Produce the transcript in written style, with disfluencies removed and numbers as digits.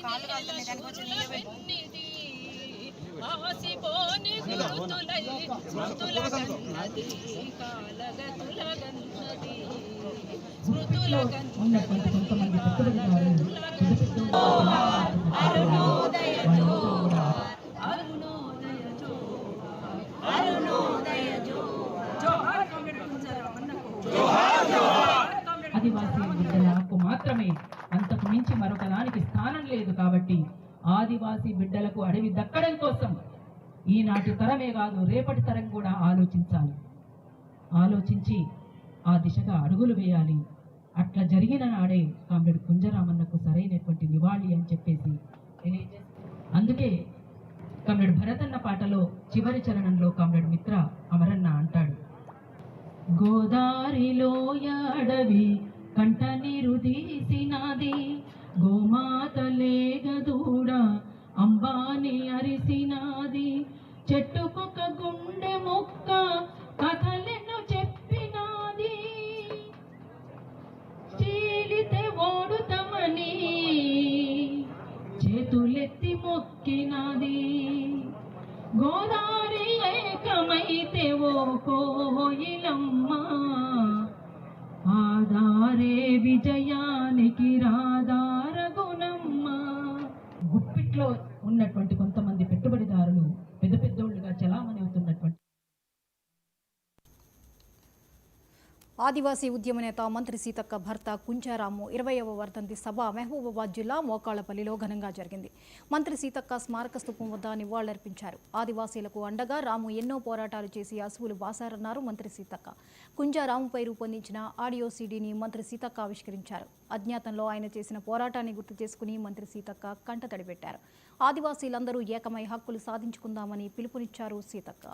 కాళ్ళు కాలుతున్నాయి దానికి వచ్చి ఆసిపోని గురుతులై స్మృతులగన్నది కాలగతులగన్నది స్మృతులగన్నది అరుణోదయ జోహార్ అరుణోదయ జోహార్ అరుణోదయ జోహార్ ఆదివాసీ బిడ్డల హక్కు మాత్రమే, అంతకు మించి మరొక దానికి స్థానం లేదు. కాబట్టి ఆదివాసీ బిడ్డలకు అడవి దక్కడం కోసం ఈనాటి తరమే కాదు రేపటి తరం కూడా ఆలోచించి ఆ దిశగా అడుగులు వేయాలి. అట్లా జరిగిన నాడే కామ్రేడ్ కుంజరామన్నకు సరైనటువంటి నివాళి అని చెప్పేసి అందుకే కామ్రేడ్ భరతన్న పాటలో చివరి చరణంలో కామ్రేడ్ మిత్ర అమరన్న అంటాడు, గోదారిలో అడవి కంట నీరు తీసినది, గోమాత లేగదూడ అంబాని అరిసినాది, చెట్టుకొక గుండె మొక్క కథలెన్నో చెప్పినాది, చీలితే ఓడుతామని చేతులెత్తి మొక్కినాది, గోదారి ఏకమైతే ఓ కోయిలమ్మ ఆధారే విజయానికి రాధార గుణమ్మ. గుప్పిట్లో ఉన్నటువంటి కొంతమంది పెట్టుబడిదారులు పెద్ద పెద్దోళ్ళుగా చలామణి అవుతున్నటువంటి ఆదివాసీ ఉద్యమ నేత మంత్రి సీతక్క భర్త కుంచారాము 20వ వర్ధంతి సభ మహబూబాబాద్ జిల్లా మోకాళ్లపల్లిలో ఘనంగా జరిగింది. మంత్రి సీతక్క స్మారక స్తూపం వద్ద నివాళులర్పించారు. ఆదివాసీలకు అండగా రాము ఎన్నో పోరాటాలు చేసి అసువులు బాసారన్నారు మంత్రి సీతక్క. కుంచారాముపై రూపొందించిన ఆడియో సీడీని మంత్రి సీతక్క ఆవిష్కరించారు. అజ్ఞాతంలో ఆయన చేసిన పోరాటాన్ని గుర్తు చేసుకుని మంత్రి సీతక్క కంటతడి పెట్టారు. ఆదివాసీలందరూ ఏకమై హక్కులు సాధించుకుందామని పిలుపునిచ్చారు సీతక్క.